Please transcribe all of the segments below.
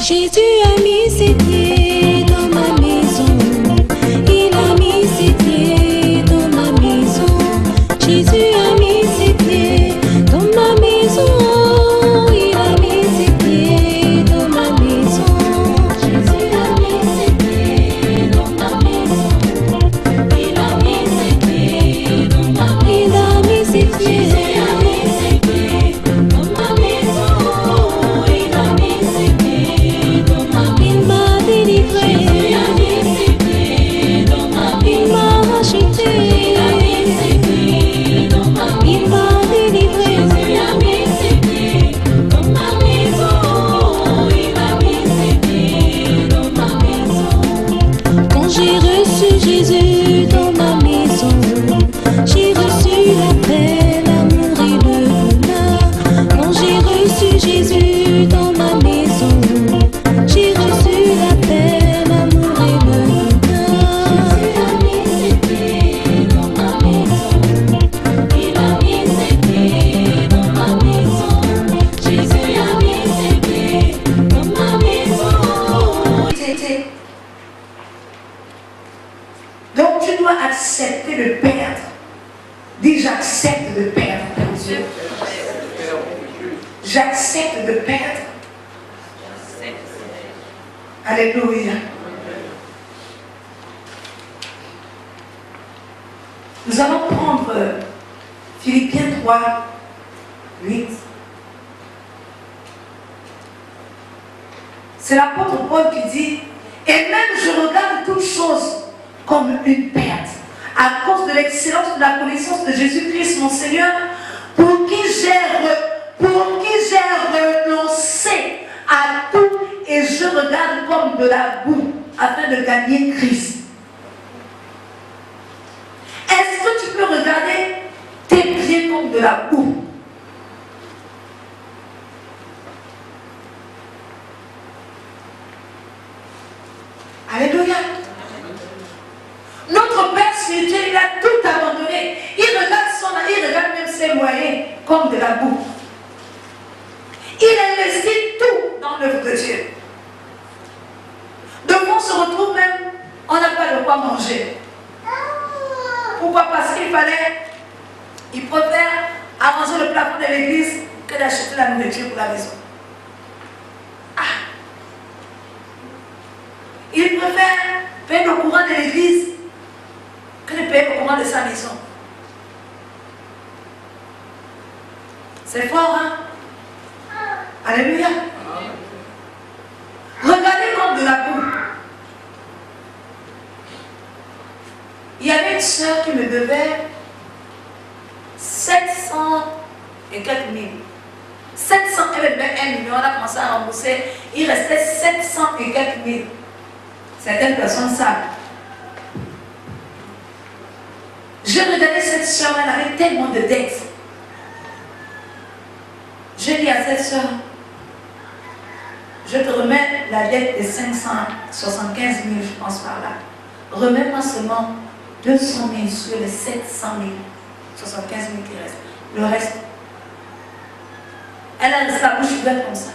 Jésus a mis ses pieds dans ma maison. Il a mis ses pieds dans ma maison. Jésus a mis ses pieds dans ma maison. Il a mis ses pieds dans ma maison. Jésus a mis ses pieds dans ma maison. Il a mis ses pieds dans ma maison. Il a mis ses pieds. J'ai reçu Jésus dans ma maison. J'ai reçu la paix, l'amour et le bonheur. Quand j'ai reçu Jésus dans ma maison, j'ai reçu la paix, l'amour et le bonheur. Jésus a mis ses pieds dans ma maison. Il a mis ses pieds dans ma maison. Jésus a mis ses pieds dans ma maison. Donc tu dois accepter de perdre. Dis j'accepte de perdre, mon Dieu. J'accepte de perdre. Alléluia. Nous allons prendre Philippiens 3, 8. C'est l'apôtre Paul qui dit, et même je regarde toutes choses comme une perte, à cause de l'excellence de la connaissance de Jésus-Christ, mon Seigneur, pour qui j'ai renoncé à tout, et je regarde comme de la boue, afin de gagner Christ. Est-ce que tu peux regarder tes pieds comme de la boue? Alléluia. Notre Père spirituel, il a tout abandonné. Il regarde même ses moyens comme de la boue. Il investit tout dans l'œuvre de Dieu. Donc on se retrouve même, on n'a pas de quoi manger. Pourquoi? Parce il préfère arranger le plafond de l'église que d'acheter la nourriture pour la maison. Il préfère payer le courant de l'église que de payer le courant de sa maison. C'est fort, hein? Alléluia. Regardez comme de la boue. Il y avait une soeur qui me devait 700 et quelques mille. 700, elle devait 1 million, on a commencé à rembourser. Il restait 700 et quelques mille. Certaines personnes savent. Je regardais cette soeur, elle avait tellement de dettes. Je dis à cette soeur, je te remets la dette de 575 000, je pense par là. Remets-moi seulement 200 000 sur les 700 000, 75 000 qui restent. Le reste, elle a sa bouche ouverte comme ça.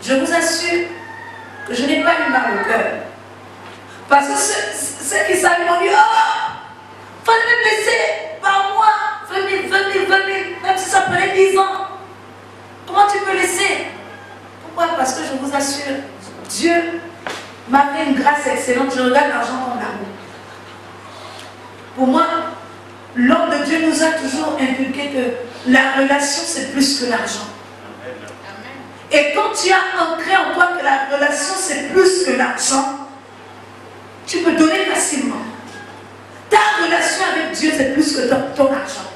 Je vous assure que je n'ai pas eu mal au cœur. Parce que ceux qui savent m'ont dit, oh, fallait me laisser par mois 20 000, 20 000, 20 000, même si ça prenait 10 ans. Comment tu peux laisser? Pourquoi? Parce que je vous assure, Dieu m'a fait une grâce excellente. Je regarde l'argent comme l'amour. Pour moi, l'homme de Dieu nous a toujours inculqué que la relation c'est plus que l'argent. Et quand tu as ancré en toi que la relation c'est plus que l'argent, tu peux donner facilement. Ta relation avec Dieu c'est plus que ton argent.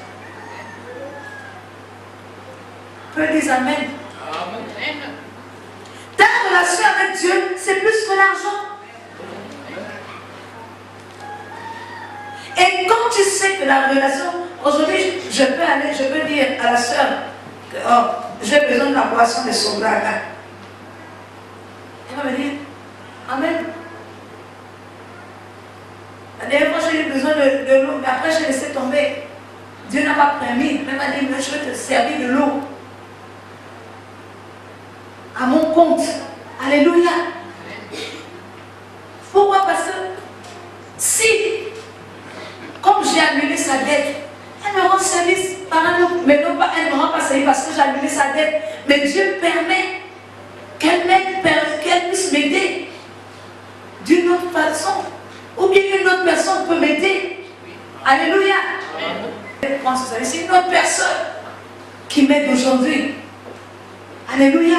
Peu dire amen. Amen. Ta relation avec Dieu c'est plus que l'argent. Et quand tu sais que la relation, aujourd'hui je peux dire à la soeur que oh, j'ai besoin de la boisson de Sobraga. Elle va me dire, amen. La dernière fois, j'ai eu besoin de l'eau, mais après, j'ai laissé tomber. Dieu n'a pas permis. Même m'a dit, je vais te servir de l'eau. À mon compte. Alléluia. Pourquoi? Parce que si, comme j'ai annulé sa dette, elle me rend service par un autre, mais non pas, elle ne me rend pas service parce que j'ai annulé sa dette. Mais Dieu permet qu'elle puisse m'aider d'une autre façon. Ou bien une autre personne peut m'aider. Alléluia. C'est une autre personne qui m'aide aujourd'hui. Alléluia.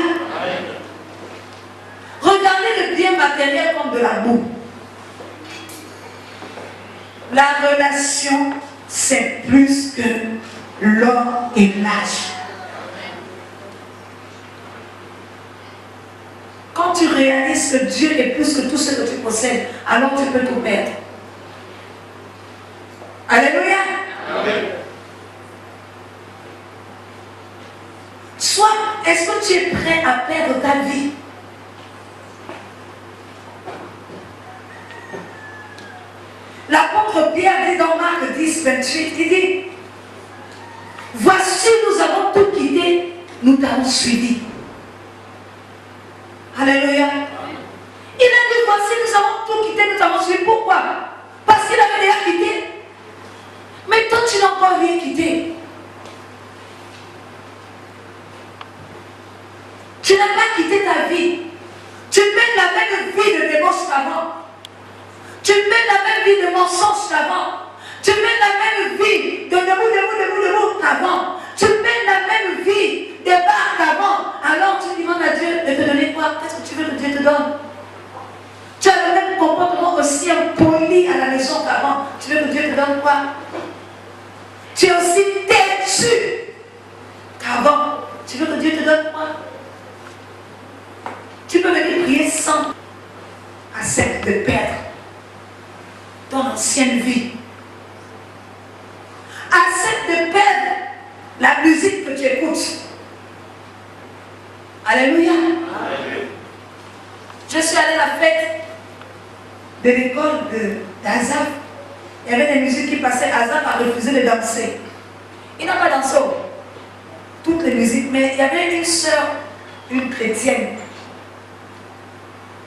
Regardez le bien matériel comme de la boue. La relation, c'est plus que l'or et l'âge. Quand tu réalises que Dieu est plus que tout ce que tu possèdes, alors tu peux tout perdre. Alléluia. Amen. Soit, est-ce que tu es prêt à perdre ta vie? L'apôtre Pierre dit dans Marc 10, 28, il dit, voici nous avons tout quitté, nous t'avons suivi. Alléluia. Il a dit, voici nous avons tout quitté, nous t'avons suivi. Pourquoi? Parce qu'il avait déjà quitté. Mais toi, tu n'as encore rien quitté. Tu n'as pas quitté ta vie. Tu mènes la même vie de débauche qu'avant. Tu mènes la même vie de mensonge qu'avant. Tu mènes la même vie de debout qu'avant. Tu mènes la même vie de bar qu'avant. Alors tu demandes à Dieu de te donner quoi? Qu'est-ce que tu veux que Dieu te donne? Tu as le même comportement aussi impoli à la maison qu'avant. Tu veux que Dieu te donne quoi? Tu es aussi têtu qu'avant. Tu veux que Dieu te donne quoi? Tu peux venir prier sans accepter de perdre ton ancienne vie. Accepte de perdre la musique que tu écoutes. Alléluia. Je suis allée à la fête de l'école d'Azaf. Il y avait des musiques qui passaient. Azaf a refusé de danser. Il n'a pas dansé toutes les musiques, mais il y avait une sœur, une chrétienne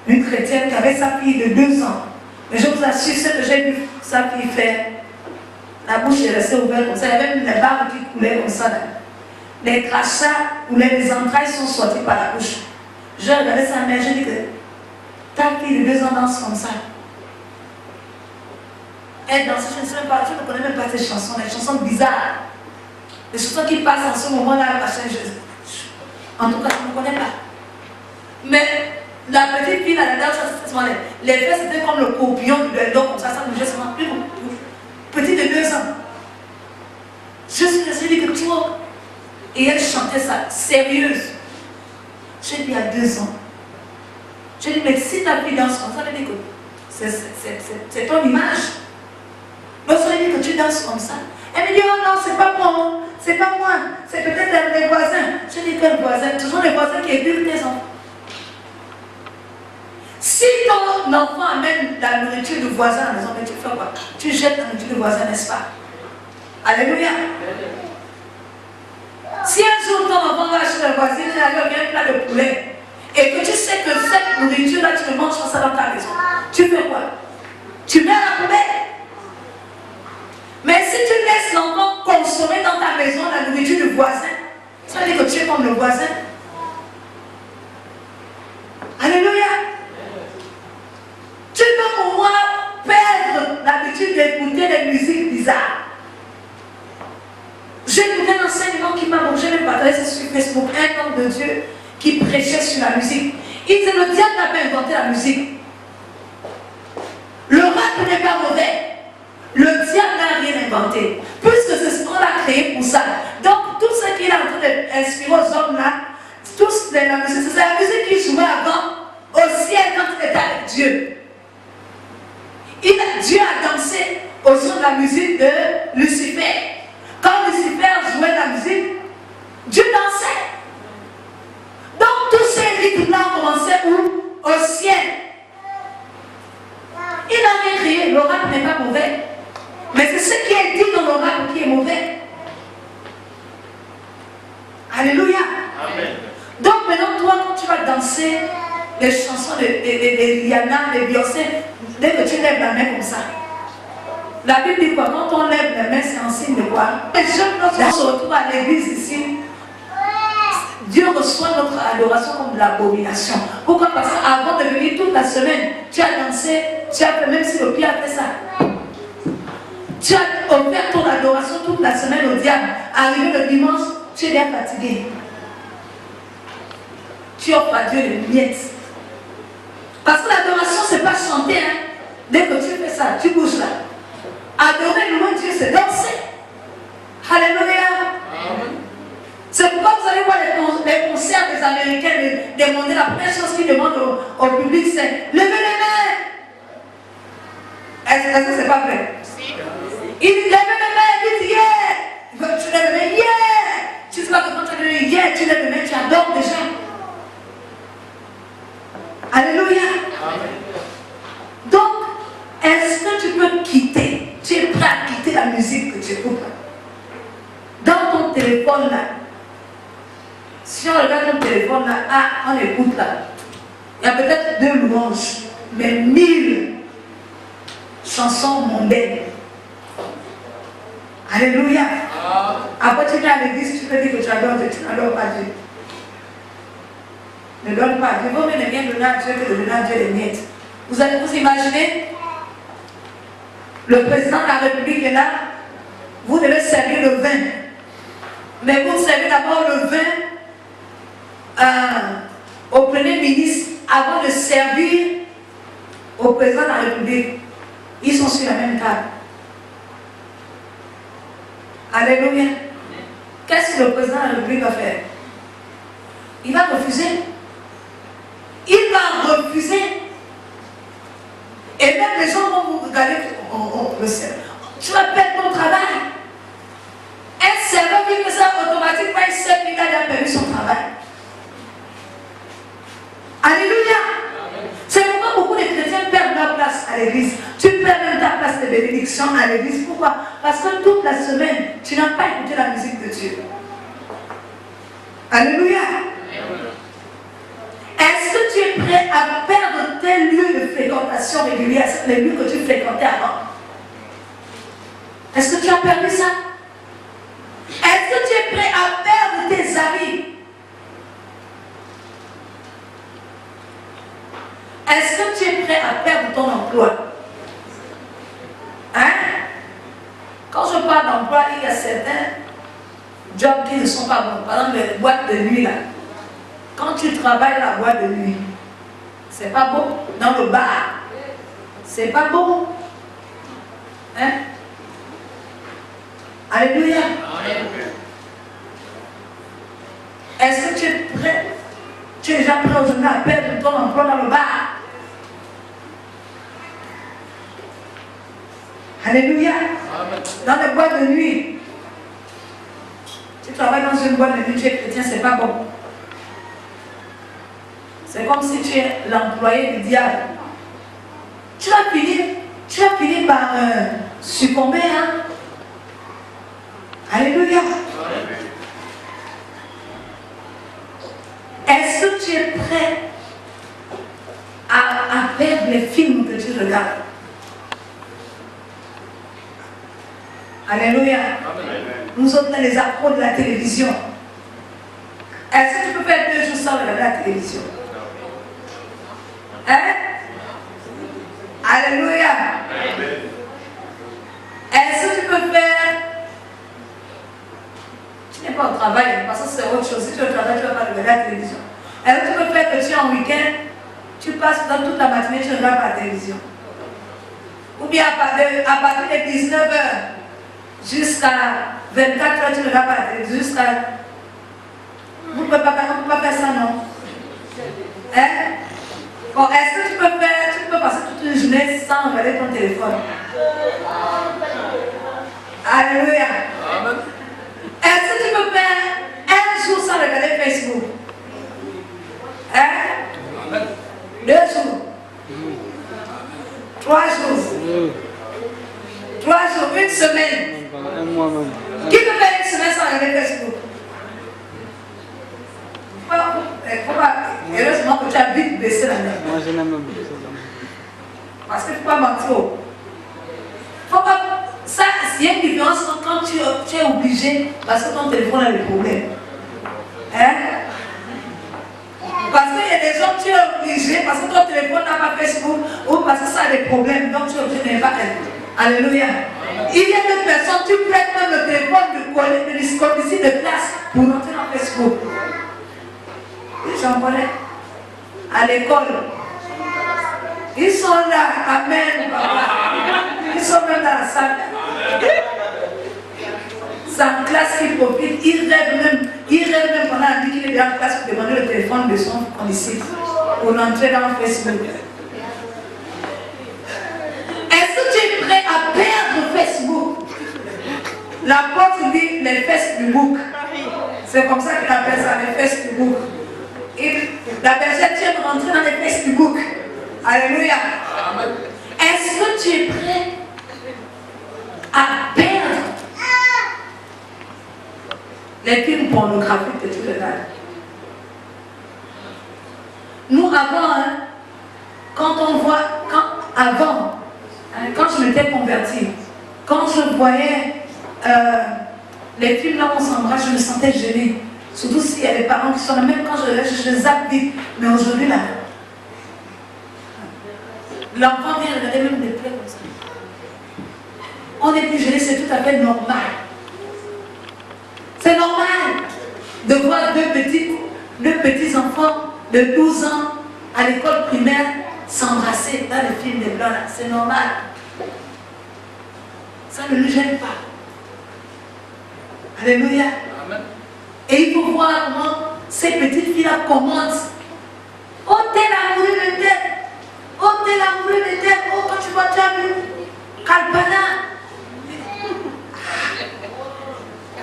qui avait sa fille de 2 ans. Mais je vous assure, ce que j'ai vu sa fille faire, la bouche est restée ouverte comme ça. Il y avait les barres qui coulaient comme ça. Là. Les crachats ou les entrailles sont sorties par la bouche. Je regardais sa mère, je dis que ta fille de 2 ans danse comme ça. Elle danse, je ne sais même pas, je ne connais même pas ces chansons, les chansons bizarres. Les chansons qui passent en ce moment-là, en tout cas, je ne connais pas. Mais la petite fille, la danse, les fesses c'était comme le copion du dos, comme ça bougeait seulement plus. Petite de 2 ans. Je suis restée dit que toi. Et elle chantait ça, sérieuse. J'ai dit à 2 ans. J'ai dit, mais si ta fille danse comme ça, elle dit que c'est ton image. Lorsqu'elle dit que tu danses comme ça, elle me dit, oh non, c'est pas moi, c'est pas moi, c'est peut-être les voisins. J'ai dit, quel voisin? Ce sont les voisins qui éduquent tes enfants. Si ton enfant amène la nourriture du voisin à la maison, mais tu fais quoi? Tu jettes la nourriture du voisin, n'est-ce pas? Alléluia. Si un jour ton enfant va chez le voisin, il y a un plat de poulet, et que tu sais que cette nourriture-là, tu ne manges pas ça dans ta maison, tu fais quoi? Tu mets à la poubelle. Mais si tu laisses l'enfant consommer dans ta maison la nourriture du voisin, ça veut dire que tu es comme le voisin. Alléluia. Tu peux pouvoir perdre l'habitude d'écouter des musiques bizarres. J'ai écouté un enseignement qui m'a mangé le partagé sur Facebook, un homme de Dieu qui prêchait sur la musique. Il disait, le diable n'a pas inventé la musique. Le rap n'est pas mauvais. Le diable n'a rien inventé. Puisque c'est ce qu'on a créé pour ça. Donc tout ce qu'il est en train d'inspirer aux hommes là, tous la musique, c'est la musique qu'il jouait avant au ciel quand il était avec Dieu. Dieu a dansé au son de la musique de Lucifer. Quand Lucifer jouait la musique, Dieu dansait. Donc tous ces rythmes-là ont commencé où? Au ciel. Il n'a rien créé. Le rap n'est pas mauvais. ce qui est dit dans l'oracle qui est mauvais. Alléluia. Amen. Donc maintenant, toi, quand tu vas danser les chansons de Rihanna, de Beyoncé, dès que tu lèves la main comme ça, la Bible dit quoi? Quand on lève la main, c'est un signe de quoi? Les jeunes, lorsqu'on se retrouve à l'église ici, Dieu reçoit notre adoration comme de l'abomination. Pourquoi? Parce qu'avant de venir toute la semaine, tu as dansé, tu as fait, même si le pied a fait ça. Tu as offert ton adoration toute la semaine au diable. Arrivé le dimanche, tu es bien fatigué. Tu offres à Dieu les miettes. Parce que l'adoration, ce n'est pas chanter. Hein. Dès que tu fais ça, tu bouges là. Adorer, louer Dieu, c'est danser. Alléluia. C'est pourquoi vous allez voir les concerts des Américains demander, la première chose qu'ils demandent au public, c'est levez les mains. Est-ce que c'est pas vrai? Il dit levez les mains, il dit yeah. Tu lèves les mains, yeah. Tu sais pas que quand tu dis yeah, tu lèves les mains, tu adores déjà. Alléluia. Donc, est-ce que tu peux quitter? Tu es prêt à quitter la musique que tu écoutes dans ton téléphone là? Si on regarde ton téléphone là, on écoute là. Il y a peut-être 2 louanges, mais 1000 chansons mondaines. Alléluia. Après tu viens à l'église, tu peux dire que tu adores Dieu, tu n'adores pas Dieu. Ne donne pas. Il vaut mieux ne rien donner à Dieu que de donner à Dieu les miettes. Vous allez vous imaginer, le président de la République est là, vous devez servir le vin. Mais vous servez d'abord le vin au Premier ministre avant de servir au président de la République. Ils sont sur la même table. Alléluia. Qu'est-ce que le président de la République va faire? Il va refuser. Il va refuser. Et même les gens vont vous regarder. Tu vas perdre ton travail. Un serveur qui fait ça automatiquement, il sait qu'il a déjà perdu son travail. Alléluia. C'est pourquoi beaucoup de chrétiens perdent leur place à l'église. Tu perds même ta place de bénédiction à l'église. Pourquoi? Parce que toute la semaine, tu n'as pas écouté la musique de Dieu. Alléluia. Est-ce que tu es prêt à perdre tes lieux de fréquentation régulière, les lieux que tu fréquentais avant? Est-ce que tu as perdu ça? Est-ce que tu es prêt à perdre tes amis? Est-ce que tu es prêt à perdre ton emploi? Hein? Quand je parle d'emploi, il y a certains jobs qui ne sont pas bons. Par exemple, les boîtes de nuit là. Quand tu travailles la boîte de nuit, c'est pas bon. Dans le bar, c'est pas bon. Hein? Alléluia. Est-ce que tu es prêt? Tu es déjà prêt aujourd'hui à perdre ton emploi dans le bar? Alléluia. Dans les boîtes de nuit. Tu travailles dans une boîte de nuit, tu es chrétien, c'est pas bon. C'est comme si tu es l'employé du diable. Tu vas finir par succomber. Hein? Alléluia. Est-ce que tu es prêt à perdre les films que tu regardes? Alléluia. Nous autres, les accros de la télévision. Est-ce que tu peux faire 2 jours sans regarder la télévision? Hein? Alléluia. Est-ce que tu peux faire... Tu n'es pas au travail, parce que c'est autre chose. Si tu es au travail, tu ne vas pas regarder la télévision. Est-ce que tu peux faire que tu es en week-end, tu passes dans toute la matinée, tu ne regardes pas la télévision? Ou bien à partir de 19h jusqu'à 24h, tu ne regardes pas la télévision. Jusqu'à... Vous ne pouvez pas faire ça, non? Hein? Bon, est-ce que tu peux passer toute une journée sans regarder ton téléphone? Alléluia. Est-ce que tu peux faire un jour sans regarder Facebook? Hein? 2 jours. 3 jours. 3 jours, 1 semaine. Pendant un mois même. Qui peut faire une semaine sans regarder Facebook? Heureusement que tu as vite baissé la main. Moi, je n'aime même pas Parce qu'il ne faut pas mentir. Faut pas. Ça, il y a une différence quand tu es obligé parce que ton téléphone a des problèmes. Hein? Parce qu'il y a des gens, tu es obligé parce que ton téléphone n'a pas Facebook ou parce que ça a des problèmes, donc tu es obligé de ne pas être. Alléluia. Il y a d'autres personnes, tu prêtes même le téléphone de d'ici de classe pour entrer dans Facebook. J'en connais. À l'école. Ils sont là, amen, papa. Ils sont même dans la salle. C'est en classe qu'ils profitent. Ils rêvent même pendant la nuit qu'il est en classe pour demander le téléphone de son condisciple pour entrer dans Facebook. Est-ce que tu es prêt à perdre Facebook? L'apôtre dit les Facebook. C'est comme ça qu'il appelle ça, les Facebook. Et la personne tient de rentrer dans les Facebook. Alléluia. Est-ce que tu es prêt à perdre les films pornographiques que tu regardes? Nous avant, quand on voit, quand je m'étais convertie, quand je voyais les films là où on s'embrasse, je me sentais gênée. Surtout s'il y a des parents qui sont là, même quand je zappe vite. Mais aujourd'hui là, l'enfant vient regarder même des plaies comme ça. On est plus gêné, c'est tout à fait normal. C'est normal de voir deux petits enfants de 12 ans à l'école primaire s'embrasser dans les films des blancs là. C'est normal. Ça ne nous gêne pas. Alléluia. Amen. Et il faut voir comment ces petites filles-là commencent. Oh, t'es l'amoureux de tête. Oh, t'es l'amoureux de tête. Oh, quand tu vois, tu as vu Kalpana.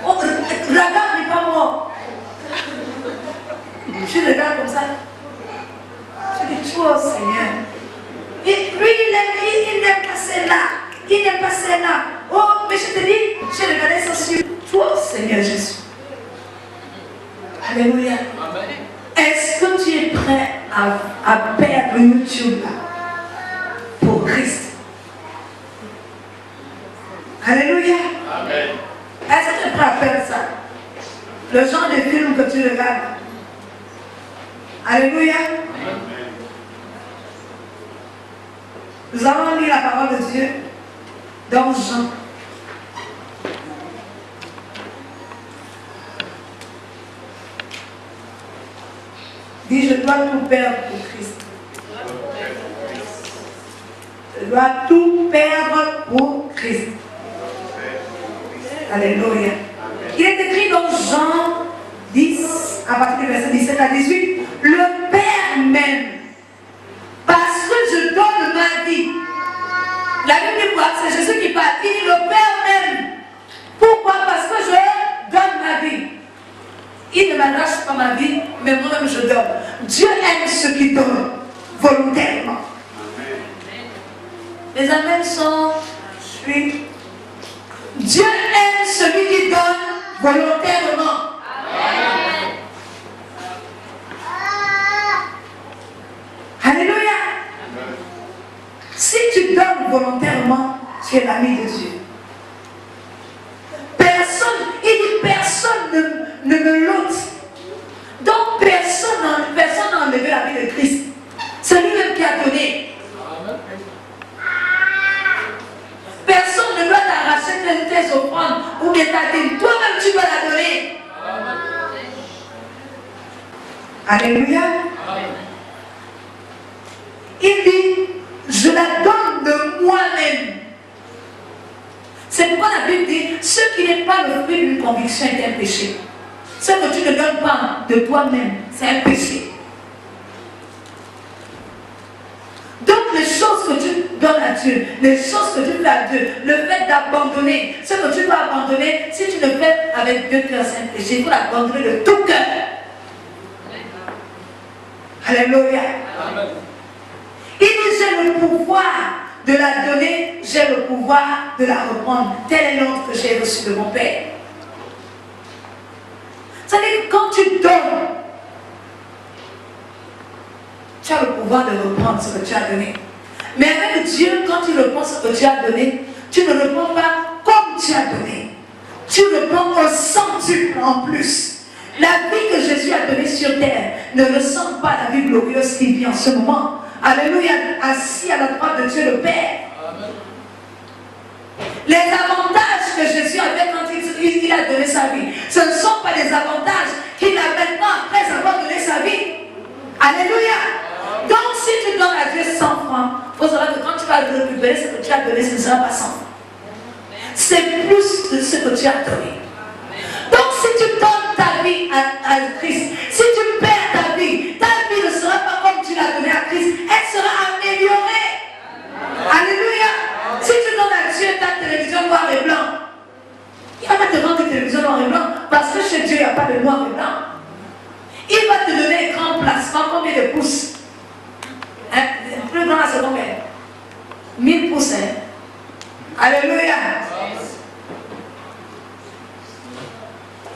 Oh, regarde, n'est pas mort. Je regarde comme ça. Je dis, oh Seigneur. Et lui, il n'aime pas celle-là. Il n'aime pas celle-là. Oh, mais je te dis, j'ai regardé ça sur toi, Seigneur Jésus. Alléluia. Est-ce que tu es prêt à perdre YouTube là pour Christ? Alléluia. Amen. Est-ce que tu es prêt à faire ça? Le genre de film que tu regardes. Alléluia. Amen. Nous allons lire la parole de Dieu dans Jean. Dis, je dois tout perdre pour Christ. Je dois tout perdre pour Christ. Alléluia. Il est écrit dans Jean 10, à partir du verset 17 à 18, le Père m'aime parce que je donne ma vie. La Bible dit quoi? C'est Jésus qui parle. Il dit le Père m'aime. Pourquoi? Parce que je donne ma vie. Il ne m'arrache pas ma vie, mais moi-même je donne. Dieu aime ceux qui donnent volontairement. Les amens sont suivis. Dieu aime celui qui donne volontairement. Amen. Alléluia. Si tu donnes volontairement, tu es l'ami de Dieu. Il dit personne ne me l'ôte. Donc personne n'a enlevé la vie de Christ. C'est lui-même qui a donné. Personne ne doit t'arracher tes offrandes ou bien ta dîme. Toi-même tu dois la donner. Alléluia. Il dit, je la donne de moi-même. C'est pourquoi la Bible dit, ce qui n'est pas le fruit d'une conviction est un péché. Ce que tu ne donnes pas de toi-même, c'est un péché. Donc les choses que tu donnes à Dieu, les choses que tu fais à Dieu, le fait d'abandonner, ce que tu dois abandonner, si tu le fais avec Dieu, c'est un péché. Il faut l'abandonner de tout cœur. Alléluia. Amen. Il dit, j'ai le pouvoir de la donner, j'ai le pouvoir de la reprendre. Tel est l'ordre que j'ai reçu de mon Père. C'est-à-dire que quand tu donnes, tu as le pouvoir de reprendre ce que tu as donné. Mais avec Dieu, quand tu reprends ce que tu as donné, tu ne reprends pas comme tu as donné. Tu reprends au centuple en plus. La vie que Jésus a donnée sur terre ne ressemble pas à la vie glorieuse qu'il vit en ce moment. Alléluia, assis à la droite de Dieu le Père. Amen. Les avantages que Jésus avait quand il a donné sa vie, ce ne sont pas les avantages qu'il a maintenant après avoir donné sa vie. Alléluia. Donc si tu donnes à Dieu 100 francs, il faut savoir que quand tu vas récupérer ce que tu as donné, ce ne sera pas 100 francs. C'est plus de ce que tu as donné. Donc si tu donnes ta vie à Christ, si tu perds ta vie ne sera pas comme tu l'as donné à Christ, elle sera améliorée. Alléluia. Si tu donnes à Dieu ta télévision noir et blanc, il va pas te rendre une télévision noir et blanc parce que chez Dieu il n'y a pas de noir et blanc. Il va te donner un grand placement, combien de pouces? Le plus grand c'est combien? 1000 pouces. Alléluia.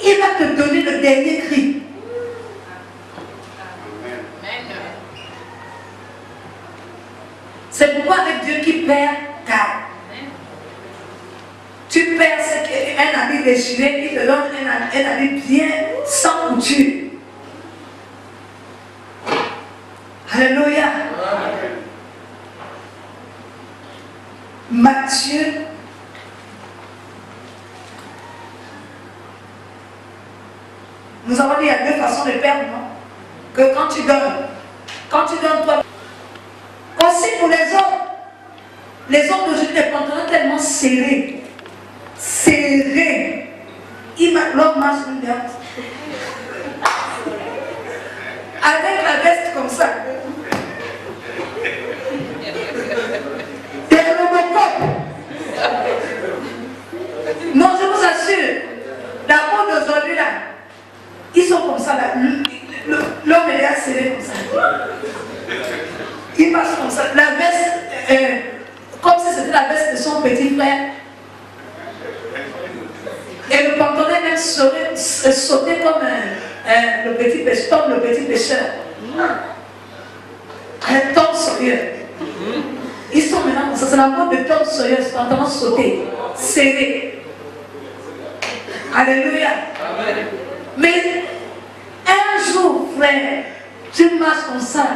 Il va te donner le dernier cri. C'est pourquoi avec Dieu qui perd, garde. Tu perds un habit déchiré, il te donne un habit bien sans couture. Alléluia. Matthieu. Nous avons dit qu'il y a deux façons de perdre, non? Que quand tu donnes toi. Aussi pour les hommes d'aujourd'hui, les pantalons tellement serrés. L'homme marche une dette. Avec la veste comme ça. Des Robocop. Non, je vous assure, la mode d'aujourd'hui là, ils sont comme ça là. L'homme est là serré comme ça. Il passe comme ça. La veste, comme si c'était la veste de son petit frère. Et le pantalon même sauté comme le petit pêcheur. Un Tom Sawyer. Ils sont maintenant comme ça. C'est la mode de Tom Sawyer, ce pantalon sauté, serré. Alléluia. Amen. Mais un jour, frère, tu marches comme ça,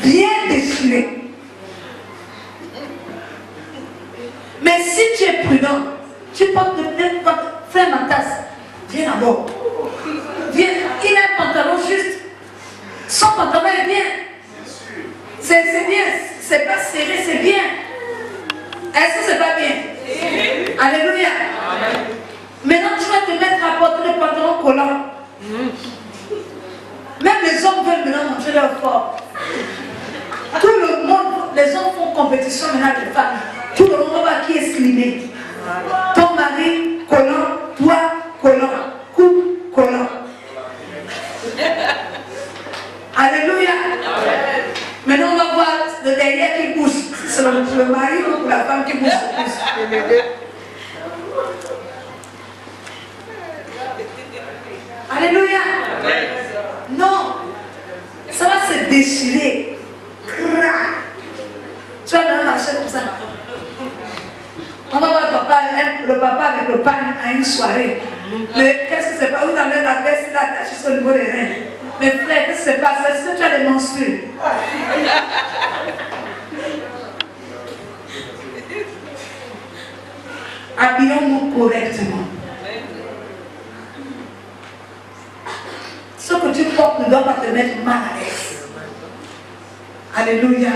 bien déchiré. Mais si tu es prudent, tu portes frère Matas, viens d'abord. Viens, il a un pantalon juste. Son pantalon est bien. C'est bien, c'est pas serré, c'est bien. Est-ce que c'est pas bien? Alléluia. Amen. Maintenant, tu vas te mettre à porter le pantalon collant. Même les hommes veulent maintenant montrer leur force. Tout le monde, les hommes font compétition maintenant de femmes. Tout le monde va qui est slimé. Ton mari collant, toi collant, coupe collant. Alléluia. Maintenant, on va voir le derrière qui pousse. C'est le mari ou la femme qui pousse. Alléluia. Non. Ça va se déchirer. Tu vas dans la chaîne comme ça. On va voir le papa avec le pain à une soirée. Mais qu'est-ce que c'est pas? Vous avez la veste là attachée sur le niveau des reins. Mais frère, qu'est-ce que c'est pas? Est-ce que tu as des menstrues? Habillons-nous correctement. Ce que tu portes ne doit pas te mettre mal à l'aise. Alléluia.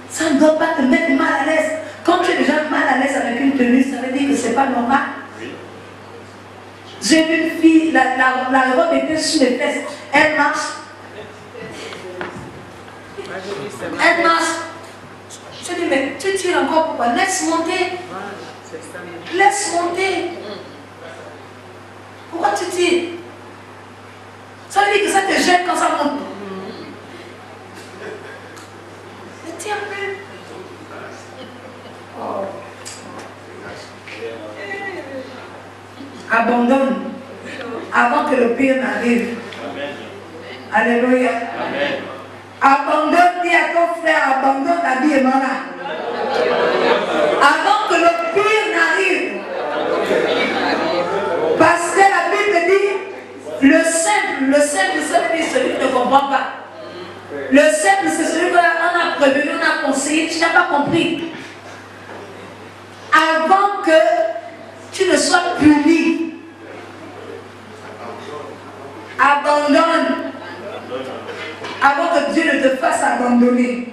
Ça ne doit pas te mettre mal à l'aise. Quand tu es déjà mal à l'aise avec une tenue, ça veut dire que ce n'est pas normal. J'ai vu une fille, la robe était sur les fesses. Elle marche. Elle marche. Je dis, mais tu tires encore pourquoi? Laisse monter. Laisse monter. Pourquoi tu tires? Ça veut dire que ça te gêne quand ça monte. Abandonne avant que le pire n'arrive. Alléluia. Abandonne, dis à ton frère, abandonne l'habillement là. Avant que le pire n'arrive. Parce que la Bible dit, le simple, c'est celui qui ne comprend pas. Le simple, c'est celui qu'on a prévenu, on a conseillé, tu n'as pas compris. Avant que tu ne sois puni, abandonne. Avant que Dieu ne te fasse abandonner.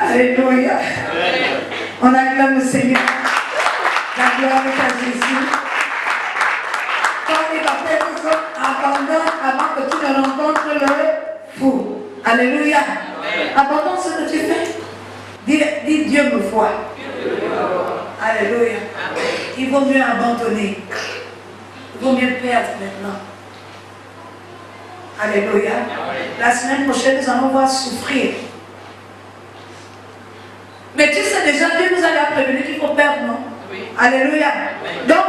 Alléluia. On acclame le Seigneur. La gloire est à Jésus. Quand il va faire tout ça, abandonne avant que tu ne rencontres le fou. Alléluia. Abandonne ce que tu fais. Dis Dieu me voit. Alléluia. Il vaut mieux abandonner. Il vaut mieux perdre maintenant. Alléluia. La semaine prochaine, nous allons voir souffrir. Mais tu sais déjà, Dieu nous a prévenu qu'il faut perdre, non? Oui. Alléluia. Donc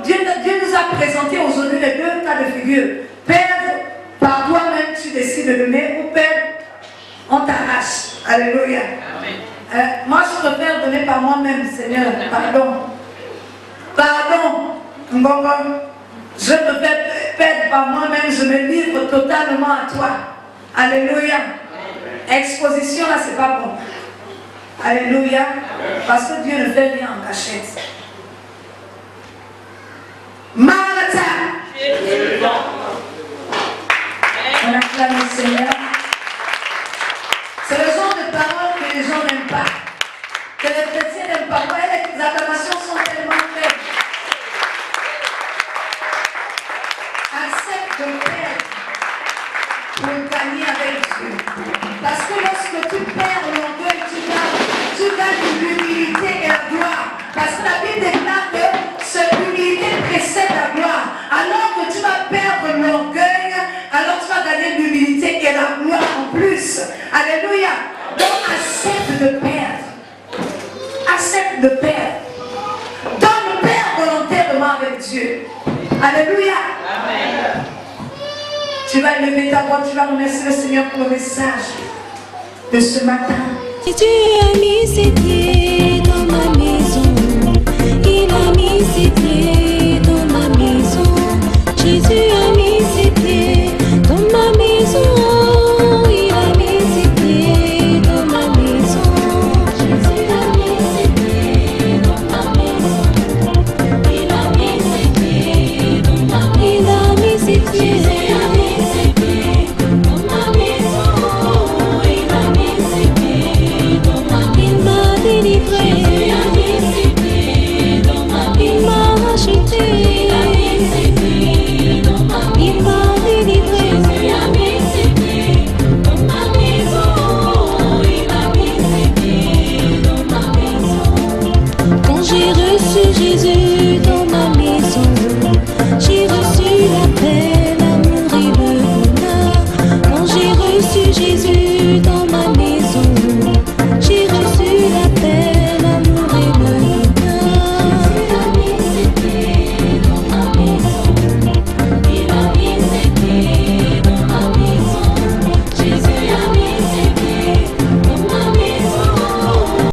Dieu nous a présenté aujourd'hui les deux cas de figure. Perdre par toi-même, tu décides de donner, ou perdre, on t'arrache. Alléluia. Moi, je préfère donner par moi-même, Seigneur. Pardon. Je me fais perdre par moi-même, je me livre totalement à toi. Alléluia. Exposition là, c'est pas bon. Alléluia. Parce que Dieu ne fait rien en cachette. Maranatha. On acclame le Seigneur. C'est le genre de paroles que les gens n'aiment pas. Que les chrétiens n'aiment pas. Les acclamations sont tellement faibles. Accepte de perdre pour gagner avec Dieu. Parce que lorsque tu perds l'orgueil, tu gagnes l'humilité et la gloire. Parce que la Bible déclare que cette humilité précède la gloire. Alors que tu vas perdre l'orgueil, alors tu vas gagner l'humilité et la gloire en plus. Alléluia. Donc accepte de perdre. Accepte de perdre. Donc perdre volontairement avec Dieu. Alléluia. Amen. Tu vas lever ta voix, tu vas remercier le Seigneur pour le message de ce matin. Dieu a mis ses pieds dans ma maison. Il a mis ses pieds dans ma maison. Jésus a mis ses pieds dans ma maison. Il a mis ses pieds dans ma maison. Jésus a mis ses pieds dans ma maison. Il a mis ses pieds dans ma maison. Il a mis ses pieds. Jésus dans ma maison, j'ai reçu la paix, l'amour et le bonheur. Quand j'ai reçu Jésus